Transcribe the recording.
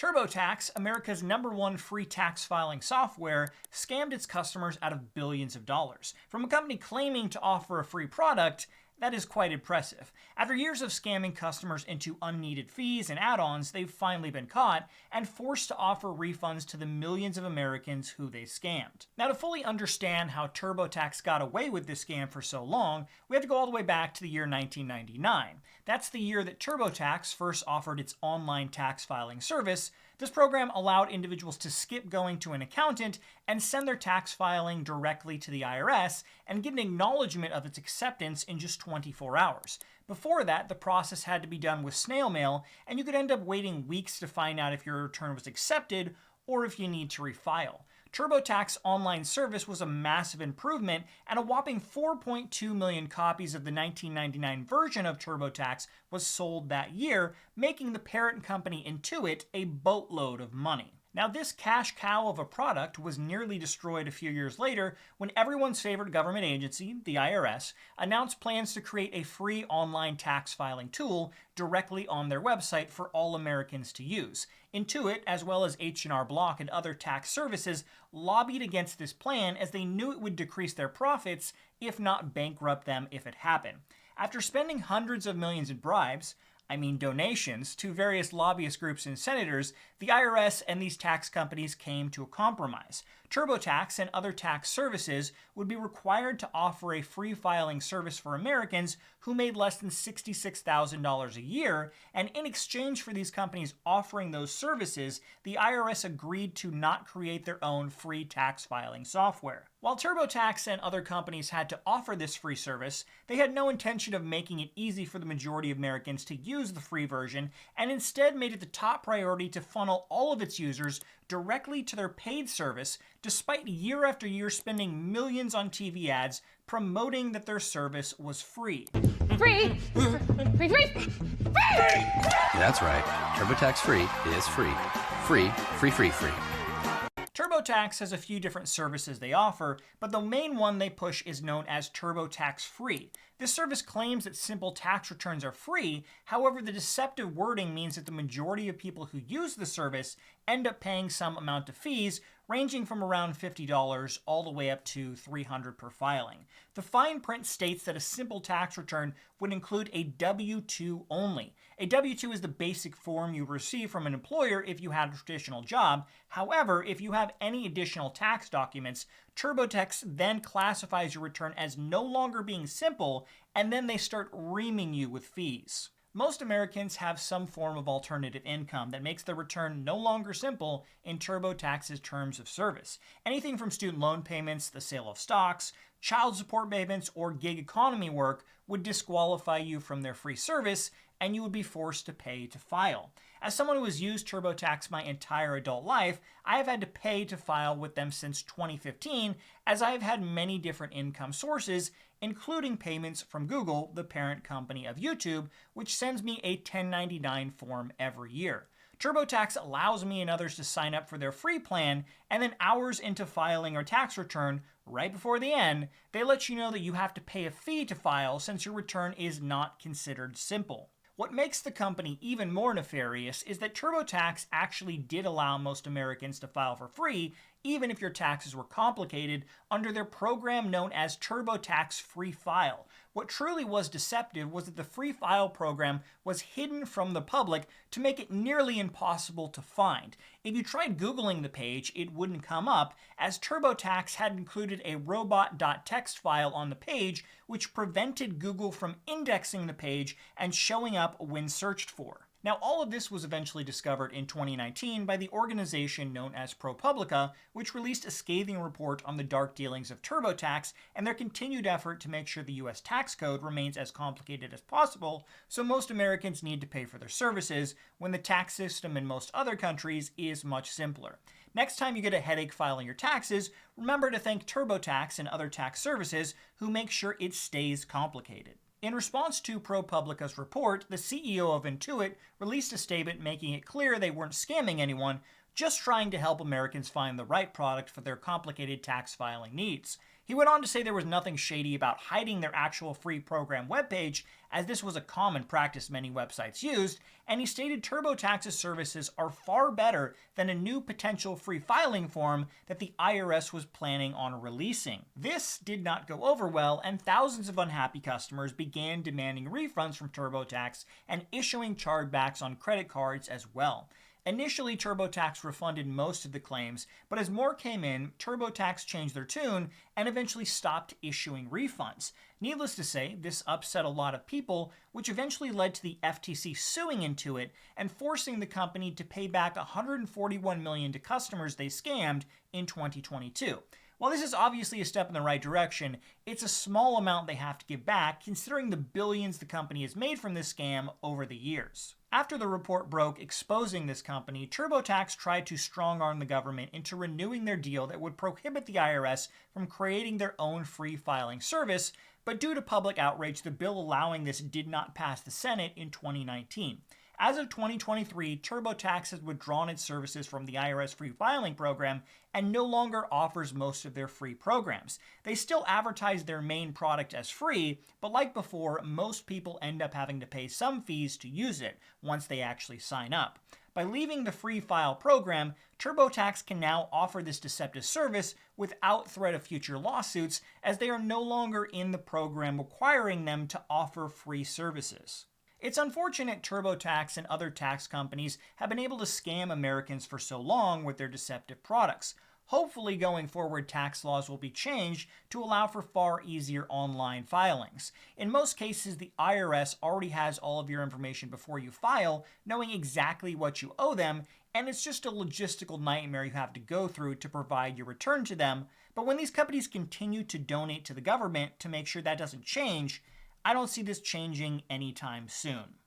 TurboTax, America's #1 free tax filing software, scammed its customers out of billions of dollars. From a company claiming to offer a free product, that is quite impressive. After years of scamming customers into unneeded fees and add-ons, they've finally been caught and forced to offer refunds to the millions of Americans who they scammed. Now, to fully understand how TurboTax got away with this scam for so long, we have to go all the way back to the year 1999. That's the year that TurboTax first offered its online tax filing service. This program allowed individuals to skip going to an accountant and send their tax filing directly to the IRS and get an acknowledgement of its acceptance in just 24 hours. Before that, the process had to be done with snail mail, and you could end up waiting weeks to find out if your return was accepted or if you need to refile. TurboTax online service was a massive improvement, and a whopping 4.2 million copies of the 1999 version of TurboTax was sold that year, making the parent company Intuit a boatload of money. Now, this cash cow of a product was nearly destroyed a few years later when everyone's favorite government agency, the IRS, announced plans to create a free online tax filing tool directly on their website for all Americans to use. Intuit, as well as H&R Block and other tax services, lobbied against this plan as they knew it would decrease their profits, if not bankrupt them if it happened. After spending hundreds of millions in bribes, donations, to various lobbyist groups and senators, the IRS and these tax companies came to a compromise. TurboTax and other tax services would be required to offer a free filing service for Americans who made less than $66,000 a year, and in exchange for these companies offering those services, the IRS agreed to not create their own free tax filing software. While TurboTax and other companies had to offer this free service, they had no intention of making it easy for the majority of Americans to use the free version, and instead made it the top priority to funnel all of its users directly to their paid service, despite year after year spending millions on TV ads promoting that their service was free. Free! Free, free, free! That's right. TurboTax Free is free. Free, free, free, free. TurboTax has a few different services they offer, but the main one they push is known as TurboTax Free. This service claims that simple tax returns are free. However, the deceptive wording means that the majority of people who use the service end up paying some amount of fees, ranging from around $50 all the way up to $300 per filing. The fine print states that a simple tax return would include a W-2 only. A W-2 is the basic form you receive from an employer if you had a traditional job. However, if you have any additional tax documents, TurboTax then classifies your return as no longer being simple, and then they start reaming you with fees. Most Americans have some form of alternative income that makes their return no longer simple in TurboTax's terms of service. Anything from student loan payments, the sale of stocks, child support payments, or gig economy work would disqualify you from their free service, and you would be forced to pay to file. As someone who has used TurboTax my entire adult life, I have had to pay to file with them since 2015, as I have had many different income sources, including payments from Google, the parent company of YouTube, which sends me a 1099 form every year. TurboTax allows me and others to sign up for their free plan, and then hours into filing your tax return, right before the end, they let you know that you have to pay a fee to file since your return is not considered simple. What makes the company even more nefarious is that TurboTax actually did allow most Americans to file for free, even if your taxes were complicated, under their program known as TurboTax Free File. What truly was deceptive was that the Free File program was hidden from the public to make it nearly impossible to find. If you tried Googling the page, it wouldn't come up, as TurboTax had included a robot.txt file on the page, which prevented Google from indexing the page and showing up when searched for. Now, all of this was eventually discovered in 2019 by the organization known as ProPublica, which released a scathing report on the dark dealings of TurboTax and their continued effort to make sure the US tax code remains as complicated as possible, so most Americans need to pay for their services when the tax system in most other countries is much simpler. Next time you get a headache filing your taxes, remember to thank TurboTax and other tax services who make sure it stays complicated. In response to ProPublica's report, the CEO of Intuit released a statement making it clear they weren't scamming anyone, just trying to help Americans find the right product for their complicated tax filing needs. He went on to say there was nothing shady about hiding their actual free program webpage, as this was a common practice many websites used, and he stated TurboTax's services are far better than a new potential free filing form that the IRS was planning on releasing. This did not go over well, and thousands of unhappy customers began demanding refunds from TurboTax and issuing chargebacks on credit cards as well. Initially, TurboTax refunded most of the claims, but as more came in, TurboTax changed their tune and eventually stopped issuing refunds. Needless to say, this upset a lot of people, which eventually led to the FTC suing Intuit and forcing the company to pay back $141 million to customers they scammed in 2022. While this is obviously a step in the right direction, it's a small amount they have to give back considering the billions the company has made from this scam over the years. After the report broke exposing this company, TurboTax tried to strong-arm the government into renewing their deal that would prohibit the IRS from creating their own free filing service, but due to public outrage, the bill allowing this did not pass the Senate in 2019. As of 2023, TurboTax has withdrawn its services from the IRS free filing program and no longer offers most of their free programs. They still advertise their main product as free, but like before, most people end up having to pay some fees to use it once they actually sign up. By leaving the free file program, TurboTax can now offer this deceptive service without threat of future lawsuits, as they are no longer in the program requiring them to offer free services. It's unfortunate TurboTax and other tax companies have been able to scam Americans for so long with their deceptive products. Hopefully, going forward, tax laws will be changed to allow for far easier online filings. In most cases, the IRS already has all of your information before you file, knowing exactly what you owe them, and it's just a logistical nightmare you have to go through to provide your return to them. But when these companies continue to donate to the government to make sure that doesn't change, I don't see this changing anytime soon.